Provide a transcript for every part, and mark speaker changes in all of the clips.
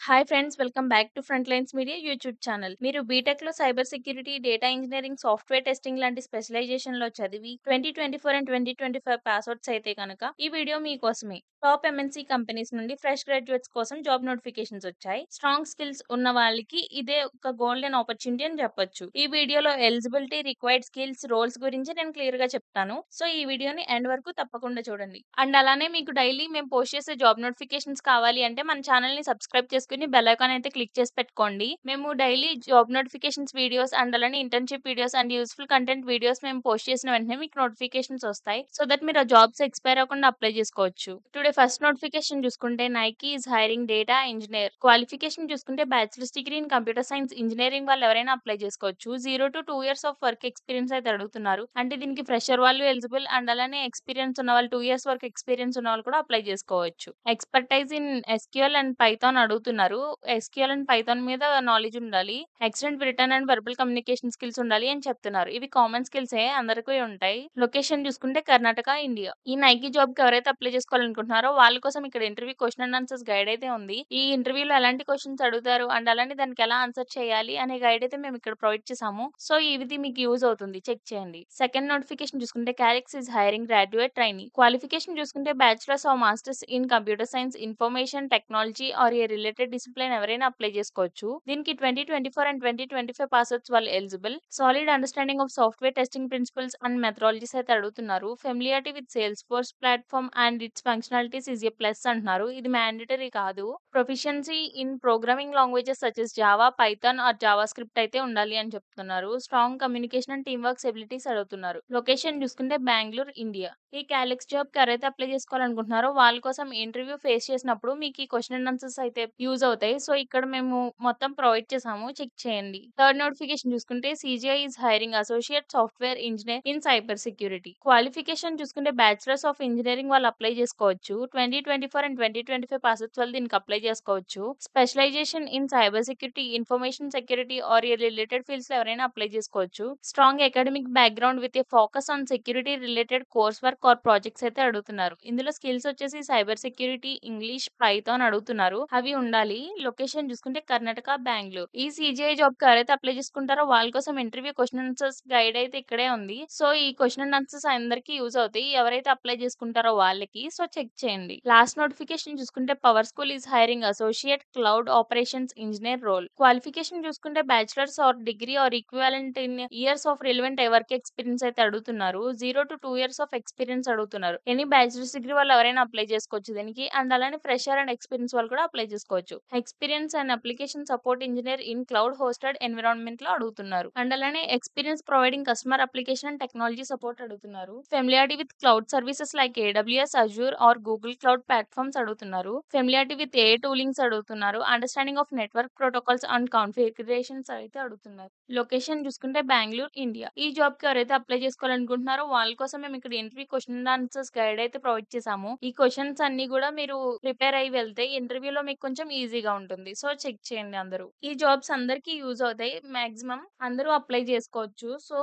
Speaker 1: Hi friends, welcome back to front lines media YouTube channel. మీరు బీటెక్‌లో cyber security, data engineering, software testing లాంటి స్పెషలైజేషన్‌లో చదివి 2024 and 2025 పాస్‌ఔట్స్ అయితే గనక ఈ వీడియో మీకోసమే. టాప్ ఎంఎన్‌సీ కంపెనీస్ నుండి ఫ్రెష్ గ్రాడ్యుయేట్స్ కోసం జాబ్ నోటిఫికేషన్స్ వచ్చాయి. స్ట్రాంగ్ స్కిల్స్ ఉన్న వాళ్ళకి ఇదే ఒక గోల్డెన్ ఆపర్చునిటీ అని చెప్పొచ్చు. ఈ వీడియోలో ఎలిజిబిలిటీ, రిక్వైర్డ్ స్కిల్స్, రోల్స్ గురించి నేను క్లియర్‌గా చెప్తాను. సో ఈ వీడియోని ఎండ్ వరకు తప్పకుండా చూడండి. అండ్ అలానే మీకు డైలీ మేము పోస్ట్ చేసే జాబ్ నోటిఫికేషన్స్ కావాలి అంటే మన ఛానల్‌ని సబ్స్క్రైబ్ చేసుకొని బెల్ ఐకాన్ అయితే క్లిక్ చేసి పెట్టుకోండి. మేము daily job notifications videos and అలానే internship videos and useful content videos మేము పోస్ట్ చేసిన వెంటనే మీకు నోటిఫికేషన్స్ వస్తాయి. సో దట్ మీరు ఆ జాబ్స్ ఎక్స్‌పైర్ అవ్వకుండా అప్లై చేసుకోవచ్చు. టుడే ఫస్ట్ నోటిఫికేషన్ చూసుకుంటే Nike is hiring data engineer. Qualification చూసుకుంటే bachelors degree in computer science engineering వాళ్ళు ఎవరైనా అప్లై చేసుకోవచ్చు. 0-2 ఇయర్స్ ఆఫ్ వర్క్ ఎక్స్‌పీరియన్స్ అయితే అడుగుతున్నారు. అంటే దీనికి ఫ్రెషర్ వాళ్ళు ఎలిజిబుల్ అండ్ అలానే ఎక్స్‌పీరియన్స్ ఉన్న వాళ్ళు 2 ఇయర్స్ వరకు ఎక్స్‌పీరియన్స్ ఉన్న వాళ్ళు కూడా అప్లై చేసుకోవచ్చు. Expertise in SQL and Python అడుగుతున్నారు. ఎస్‌క్యూఎల్ అండ్ పైథాన్ మీద నాలెడ్జ్ ఉండాలి. Excellent written and verbal communication skills ఉండాలి అని చెప్తున్నారు. ఇవి కామన్ స్కిల్సే, అందరికీ ఉంటాయి. లొకేషన్ చూసుకుంటే కర్ణాటక, ఇండియా. ఈ నైకీ జాబ్‌కి ఎవరైతే అప్లై చేసుకోవాలనుకుంటున్నారో వాళ్ళ కోసం ఇక్కడ interview question and answers guide అయితే ఉంది. ఈ ఇంటర్వ్యూలో ఎలాంటి క్వెషన్స్ అడుగుతారు అండ్ అలానే దానికి ఎలా ఆన్సర్ చేయాలి అనే గైడ్ అయితే మేము ఇక్కడ ప్రొవైడ్ చేసాము. సో ఇది మీకు యూజ్ అవుతుంది. చెక్ చేయండి. సెకండ్ నోటిఫికేషన్ చూసుకుంటే కారెక్స్ is hiring graduate trainee. Qualification చూసుకుంటే bachelors or masters in computer science, information technology or a related discipline ఎవరైనా అప్లై చేసుకోవచ్చు. దీనికి 2024 అండ్ 2025 పాస్‌ఔట్స్ వాళ్ళు eligible. Solid understanding of software testing principles and methodologies అయితే అడుగుతున్నారు. Familiarity with Salesforce platform and its functionalities is a plus అంటున్నారు. ఇది mandatory కాదు. Proficiency in programming languages such as Java, Python or JavaScript అయితే ఉండాలి అని చెప్తున్నారు. Strong communication and team works abilities అడుగుతున్నారు. లొకేషన్ చూసుకుంటే బెంగుళూరు, ఇండియా. ఈ కాలిక్స్ జాబ్‌కి ఎవరైతే అప్లై చేసుకోవాలనుకుంటున్నారో వాళ్ళ కోసం ఇంటర్వ్యూ ఫేస్ చేసినప్పుడు మీకు ఈ క్వెషన్ అండ్ ఆన్సర్స్ అయితే యూజ్ అవుతాయి. సో ఇక్కడ మేము మొత్తం ప్రొవైడ్ చేసాము. చెక్ చేయండి. థర్డ్ నోటిఫికేషన్ చూసుకుంటే CGI is hiring associate software engineer in cyber security. Qualification చూసుకుంటే బ్యాచిలర్స్ ఆఫ్ ఇంజినీరింగ్ వాళ్ళు అప్లై చేసుకోవచ్చు. 2024 అండ్ 2025 పాస్‌ఔట్స్ వాళ్ళు దీనికి అప్లై చేసుకోవచ్చు. Specialization in cyber security, information security or a related ఫీల్డ్స్‌లో ఎవరైనా అప్లై చేసుకోవచ్చు. Strong academic background with a focus on security related course work or projects అయితే అడుగుతున్నారు. ఇందులో స్కిల్స్ వచ్చేసి సైబర్ సెక్యూరిటీ, ఇంగ్లీష్, పైథాన్ అడుగుతున్నారు. అవి ఉండాలి. లొకేషన్ చూసుకుంటే కర్ణాటక, బెంగుళూరు. ఈ సీజీఐ జాబ్‌కి ఎవరైతే అప్లై చేసుకుంటారో వాళ్ళ కోసం ఇంటర్వ్యూ క్వెషన్ ఆన్సర్స్ గైడ్ అయితే ఇక్కడే ఉంది. సో ఈ క్వెషన్ అండ్ ఆన్సర్స్ అందరికీ యూజ్ అవుతాయి. ఎవరైతే అప్లై చేసుకుంటారో వాళ్ళకి. సో చెక్ చేయండి. లాస్ట్ నోటిఫికేషన్ చూసుకుంటే PowerSchool is hiring associate cloud operations engineer role. Qualification చూసుకుంటే bachelors or degree or equivalent in years of relevant work experience అయితే అడుగుతున్నారు. 0-2 ఇయర్స్ ఆఫ్ ఎక్స్పీరియన్స్ అడుగుతున్నారు. ఎనీ బ్యాచిలర్స్ డిగ్రీ వాళ్ళు ఎవరైనా apply చేసుకోవచ్చు దీనికి. అండ్ అలానే ఫ్రెషర్ అండ్ ఎక్స్పీరియన్స్ వాళ్ళు కూడా అప్లై చేసుకోవచ్చు. Experience and application support engineer in cloud hosted environment లో అడుగుతున్నారు. అండ్ అలానే experience providing customer application and technology support అడుగుతున్నారు. Familiarity with cloud services like AWS, Azure or Google cloud platforms అడుగుతున్నారు. Familiarity with a toolings అడుగుతున్నారు. Understanding of network protocols and configurations అయితే అడుగుతున్నారు. Location చూసుకుంటే Bengaluru, India. ఈ జాబ్‌కి ఎవరైతే అప్లై చేసుకోవాలనుకుంటున్నారో వాళ్ళ కోసం మేము ఇక్కడ interview question and answers guide అయితే ప్రొవైడ్ చేసాము. ఈ క్వెషన్స్ అన్నీ కూడా మీరు ప్రిపేర్ అయ్యి వెళ్తే ఇంటర్వ్యూలో మీకు కొంచెం ఈజీగా ఉంటుంది. సో చెక్ చేయండి అందరూ. ఈ జాబ్స్ అందరికీ యూజ్ అవుతాయి. మాక్సిమం అందరూ అప్లై చేసుకోవచ్చు. సో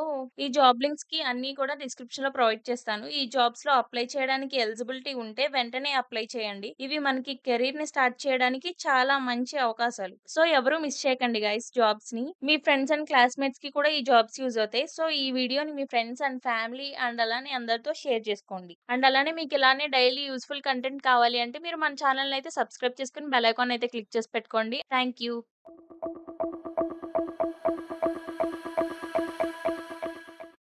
Speaker 1: ఈ జాబ్ లింక్స్‌కి అన్నీ కూడా డిస్క్రిప్షన్‌లో ప్రొవైడ్ చేస్తాను. ఈ జాబ్స్‌లో అప్లై చేయడానికి ఎలిజిబిలిటీ ఉంటే వెంటనే అప్లై చేయండి. ఇవి మనకి కెరీర్‌ని స్టార్ట్ చేయడానికి చాలా మంచి అవకాశాలు. సో ఎవరు మిస్ చేయకండి గైస్ జాబ్స్‌ని. మీ ఫ్రెండ్స్ అండ్ క్లాస్‌మేట్స్‌కి కూడా ఈ జాబ్స్ యూజ్ అవుతాయి. సో ఈ వీడియోని మీ ఫ్రెండ్స్ అండ్ ఫ్యామిలీ అండ్ అలానే అందరితో షేర్ చేసుకోండి. అండ్ అలానే మీకు ఇలానే డైలీ యూజ్‌ఫుల్ కంటెంట్ కావాలి అంటే మీరు మన ఛానెల్‌ని అయితే సబ్స్క్రైబ్ చేసుకొని బెల్ ఐకాన్ అయితే క్లిక్ చేసి పెట్టుకోండి. Thank you.